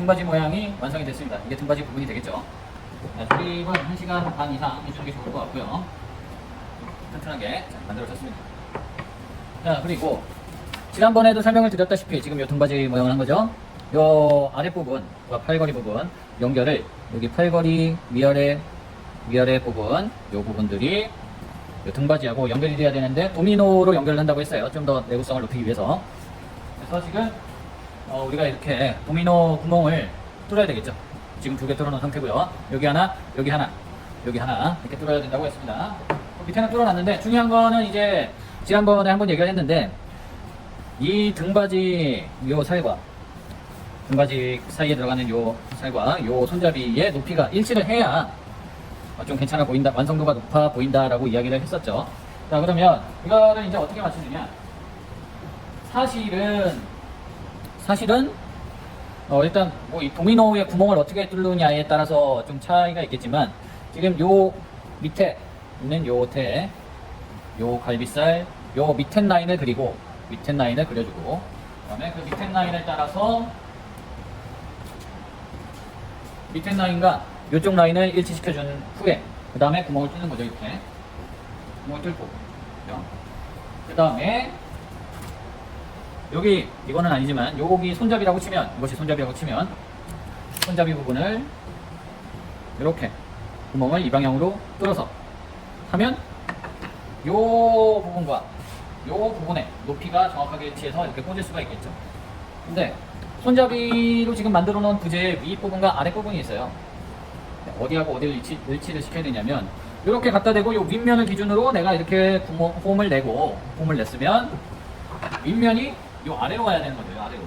등받이 모양이 완성이 됐습니다. 이게 등받이 부분이 되겠죠. 자, 조립은 1시간 반 이상 해주는 게 좋을 것 같고요. 튼튼하게 만들어졌습니다. 자, 그리고 지난번에도 설명을 드렸다시피 지금 이 등받이 모양을 한 거죠. 요 아랫부분, 팔걸이 부분 연결을 여기 팔걸이 위아래 부분, 요 부분들이 요 등받이하고 연결이 돼야 되는데 도미노로 연결을 한다고 했어요. 좀 더 내구성을 높이기 위해서. 그래서 지금 우리가 이렇게 도미노 구멍을 뚫어야 되겠죠. 지금 2개 뚫어놓은 상태고요. 여기 하나, 여기 하나, 여기 하나 이렇게 뚫어야 된다고 했습니다. 밑에는 뚫어놨는데 중요한 거는 이제 지난번에 한번 얘기를 했는데 이 등받이 요 살과 등받이 사이에 들어가는 요 살과 요 손잡이의 높이가 일치를 해야 좀 괜찮아 보인다, 완성도가 높아 보인다라고 이야기를 했었죠. 자, 그러면 이거를 이제 어떻게 맞추느냐? 사실은 일단 뭐 이 도미노의 구멍을 어떻게 뚫느냐에 따라서 좀 차이가 있겠지만 지금 요 밑에 있는 요 갈비살 요 밑에 라인을 그리고 밑에 라인을 그려주고 그다음에 그 밑에 라인을 따라서 밑에 라인과 이쪽 라인을 일치시켜준 후에 그 다음에 구멍을 뚫는 거죠. 이렇게 구멍을 뚫고 그 다음에 여기 이거는 아니지만 여기 손잡이라고 치면 이것이 손잡이라고 치면 손잡이 부분을 이렇게 구멍을 이 방향으로 뚫어서 하면 요 부분과 요 부분의 높이가 정확하게 일치해서 이렇게 꽂을 수가 있겠죠. 근데 손잡이로 지금 만들어 놓은 부재의 윗부분과 아랫부분이 있어요. 어디하고 어디를 일치를 시켜야 되냐면 이렇게 갖다 대고 요 윗면을 기준으로 내가 이렇게 홈을 냈으면 윗면이 요 아래로 가야 되는 거죠. 요 아래로.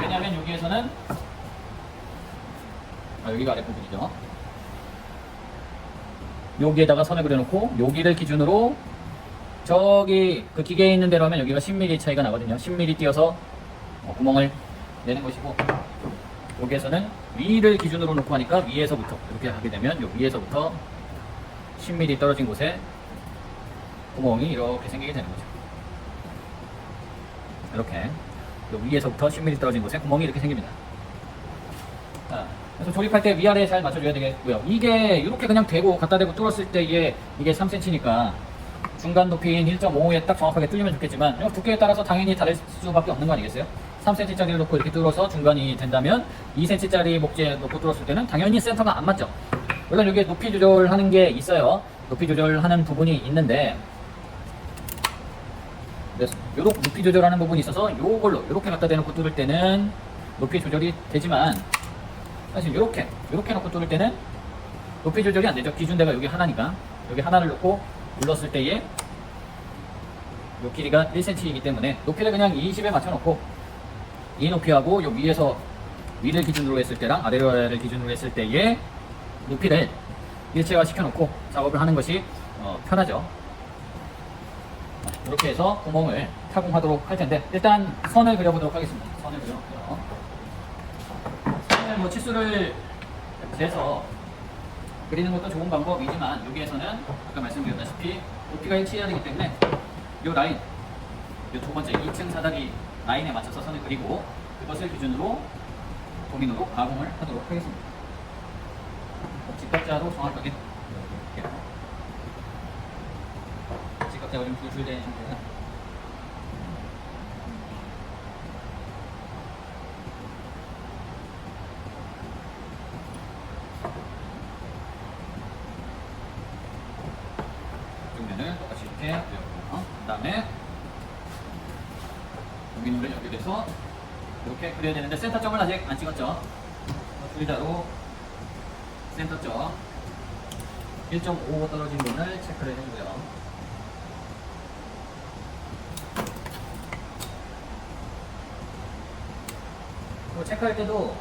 왜냐하면 여기에서는 여기가 아랫부분이죠. 여기에다가 선을 그려놓고 여기를 기준으로 저기 그 기계에 있는 대로 하면 여기가 10mm 차이가 나거든요. 10mm 띄어서 구멍을 내는 것이고 여기에서는 위를 기준으로 놓고 하니까 위에서부터 이렇게 하게 되면 요 위에서부터 10mm 떨어진 곳에 구멍이 이렇게 생기게 되는 거죠. 이렇게 요 위에서부터 10mm 떨어진 곳에 구멍이 이렇게 생깁니다. 자, 그래서 조립할 때 위아래 잘 맞춰줘야 되겠고요. 이게 이렇게 그냥 대고 갖다 대고 뚫었을 때 이게 3cm니까 중간 높이인 1.5에 딱 정확하게 뚫리면 좋겠지만 두께에 따라서 당연히 다를 수밖에 없는 거 아니겠어요? 3cm짜리를 놓고 이렇게 뚫어서 중간이 된다면 2cm짜리 목재 놓고 뚫었을 때는 당연히 센터가 안 맞죠. 물론 여기에 높이 조절하는 게 있어요. 높이 조절하는 부분이 있는데 요렇게 높이 조절하는 부분이 있어서 요걸로 이렇게 갖다 대놓고 뚫을 때는 높이 조절이 되지만 사실 요렇게 놓고 뚫을 때는 높이 조절이 안 되죠. 기준대가 여기 하나니까 여기 하나를 놓고 눌렀을 때에 요 길이가 1cm이기 때문에 높이를 그냥 20에 맞춰놓고 이 높이하고 요 위에서 위를 기준으로 했을 때랑 아래를 기준으로 했을 때의 높이를 일체화 시켜놓고 작업을 하는 것이 편하죠. 이렇게 해서 구멍을 타공하도록 할 텐데 일단 선을 그려보도록 하겠습니다. 선을 그려놓고요. 선을 뭐 치수를 재서 그리는 것도 좋은 방법이지만 여기에서는 아까 말씀드렸다시피 높이가 일치해야 되기 때문에 이 라인, 이 두 번째 2층 사다리 라인에 맞춰서 선을 그리고 그것을 기준으로 도미노로 가공을 하도록 하겠습니다. 직각자로 정확하게 직각자가 좀 줄줄되는 상태에서 면을 똑같이 이렇게 그려보고요. 그 다음에 도미노를 연결해서 이렇게 그려야 되는데 센터점을 아직 안 찍었죠. 줄자로 센터점 1.5 떨어진 부분을 체크를 해주고요. 체크할 때도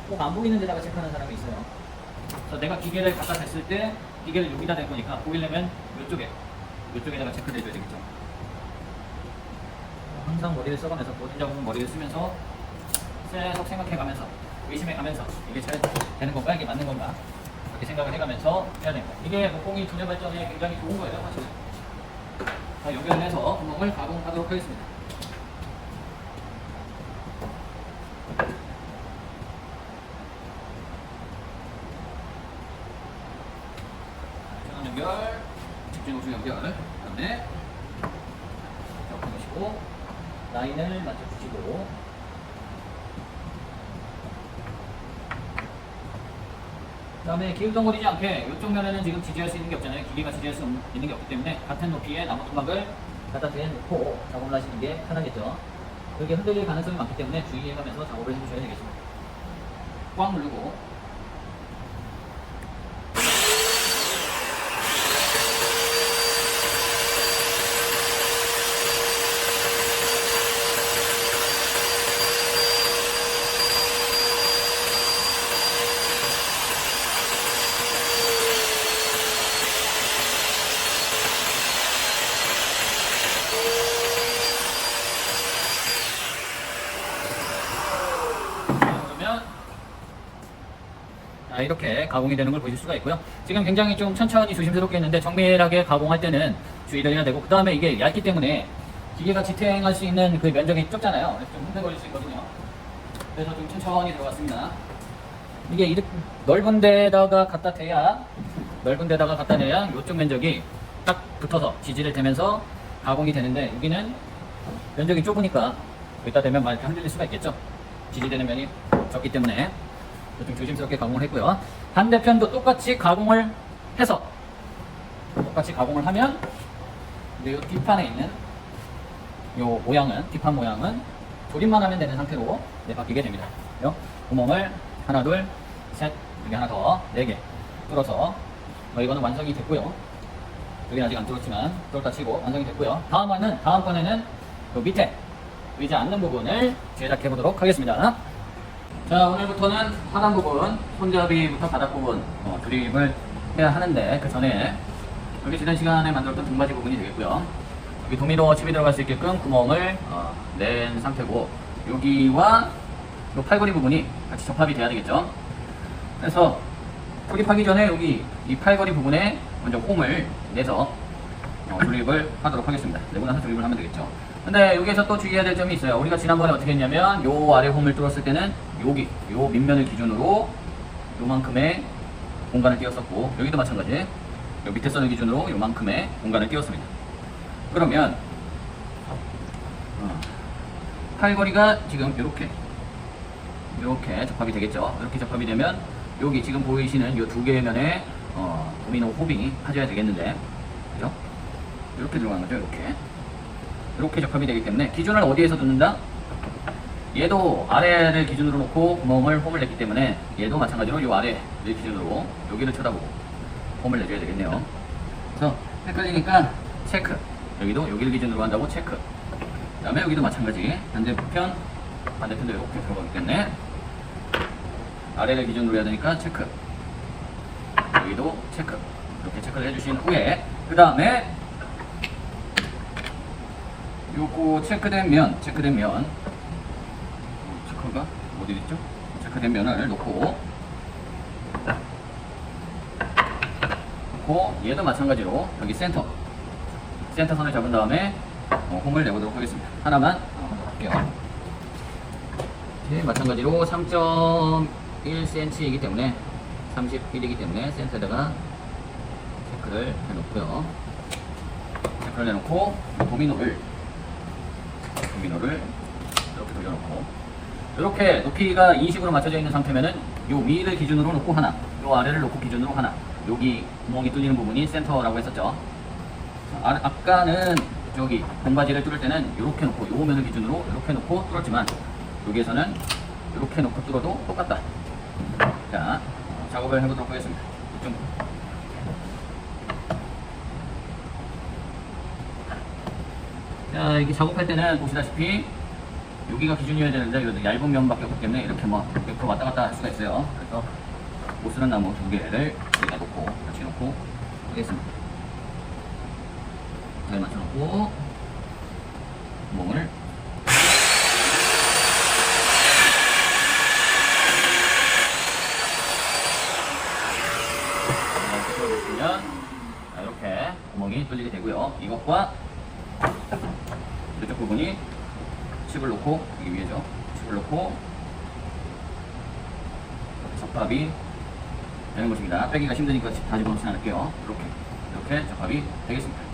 꼭 안 보이는 데다가 체크하는 사람이 있어요. 그래서 내가 기계를 갖다 댔을 때 기계를 여기다 댈 거니까 보이려면 이쪽에다가 체크를 해줘야 되겠죠. 항상 머리를 써가면서 모든 작업은 머리를 쓰면서 계속 생각해가면서 의심해가면서 이게 잘 되는 건가 이게 맞는 건가 그렇게 생각을 해가면서 해야 됩니다. 이게 목공이 두뇌 발전에 굉장히 좋은 거예요. 사실은. 자, 연결해서 구멍을 가공하도록 하겠습니다. 연결, 집중 우측 연결. 그다음에 옆에 놓으시고 라인을 맞춰주시고. 그다음에 기울덩거리지 않게 이쪽 면에는 지금 지지할 수 있는 게 없잖아요. 기계가 지지할 수 있는 게 없기 때문에 같은 높이의 나무 토막을 갖다 대놓고 작업을 하시는 게 편하겠죠. 이게 흔들릴 가능성이 많기 때문에 주의해가면서 작업을 해주셔야 되겠습니다. 꽉 누르고 이렇게 가공이 되는 걸 보실 수가 있고요. 지금 굉장히 좀 천천히 조심스럽게 했는데 정밀하게 가공할 때는 주의를 해야 되고, 그 다음에 이게 얇기 때문에 기계가 지탱할 수 있는 그 면적이 좁잖아요. 그래서 좀 흔들거릴 수 있거든요. 그래서 좀 천천히 들어갔습니다. 이게 이렇게 넓은 데다가 갖다 대야 이쪽 면적이 딱 붙어서 지지를 대면서 가공이 되는데, 여기는 면적이 좁으니까 여기다 대면 막 이렇게 흔들릴 수가 있겠죠. 지지되는 면이 적기 때문에 좀 조심스럽게 가공을 했고요. 반대편도 똑같이 가공을 하면 이 뒷판에 있는 뒷판 모양은 조립만 하면 되는 상태로 바뀌게 됩니다. 구멍을 하나, 둘, 셋, 여기 하나 더, 4개 뚫어서 이거는 완성이 됐고요. 여기는 아직 안 뚫었지만 뚫었다 치고 완성이 됐고요. 다음 번에는 밑에 보이지 않는 부분을 제작해 보도록 하겠습니다. 자, 오늘부터는 하단 부분, 손잡이부터 바닥 부분 드립을 해야 하는데, 그 전에 여기 지난 시간에 만들었던 등받이 부분이 되겠고요. 여기 도미노 칩이 들어갈 수 있게끔 구멍을 낸 상태고, 여기와 이 팔걸이 부분이 같이 접합이 돼야 되겠죠. 그래서 조립하기 전에 여기 이 팔걸이 부분에 먼저 홈을 내서 조립을 하도록 하겠습니다. 내고 나서 조립을 하면 되겠죠. 근데 여기에서 또 주의해야 될 점이 있어요. 우리가 지난번에 어떻게 했냐면 요 아래 홈을 뚫었을 때는 요 밑면을 기준으로 요만큼의 공간을 띄웠었고, 여기도 마찬가지 요 밑에 선을 기준으로 요만큼의 공간을 띄웠습니다. 그러면 팔걸이가 지금 이렇게 접합이 되겠죠. 이렇게 접합이 되면 여기 지금 보이시는 요 두 개의 면에 도미노 홈이 파져야 되겠는데, 그죠? 이렇게 들어가는 거죠. 이렇게 접합이 되기 때문에 기준을 어디에서 두는다? 얘도 아래를 기준으로 놓고 홈을 냈기 때문에 얘도 마찬가지로 이 아래를 기준으로 여기를 쳐다보고 홈을 내줘야 되겠네요. 그래서 헷갈리니까 체크, 여기를 기준으로 한다고 체크. 그 다음에 여기도 마찬가지 반대편도 이렇게 들어가기 때문에 아래를 기준으로 해야 되니까 체크, 여기도 체크. 이렇게 체크를 해주신 후에 그 다음에 요거 체크된 면, 체크가 어디 있죠? 체크된 면을 놓고 얘도 마찬가지로 여기 센터 선을 잡은 다음에 홈을 내보도록 하겠습니다. 하나만 할게요. 마찬가지로 3.1cm이기 때문에 31이기 때문에 센터에다가 체크를 해놓고요. 체크를 해놓고 도미노를 이렇게 돌려놓고, 이렇게 높이가 20으로 맞춰져 있는 상태면은 요 위를 기준으로 놓고 하나, 요 아래를 놓고 기준으로 하나, 여기 구멍이 뚫리는 부분이 센터라고 했었죠. 아까는 저기 공바지를 뚫을 때는 이렇게 놓고 요 면을 기준으로 이렇게 놓고 뚫었지만, 여기에서는 이렇게 놓고 뚫어도 똑같다. 자, 작업을 해보도록 하겠습니다. 자, 이게 작업할 때는 보시다시피 여기가 기준이어야 되는데 여기 얇은 면밖에 없기 때문에 이렇게 옆으로 왔다 갔다 할 수가 있어요. 그래서 못 쓰는 나무 2개를 여기다 놓고 같이 놓고 하겠습니다. 잘 맞춰놓고 구멍을 뚫어주시면 이렇게 구멍이 뚫리게 되고요. 이것과 이쪽 부분이 칩을 놓고, 여기 위에죠. 칩을 놓고 접합이 되는 것입니다. 빼기가 힘드니까 칩 다 집어넣지 않을게요. 이렇게 접합이 되겠습니다.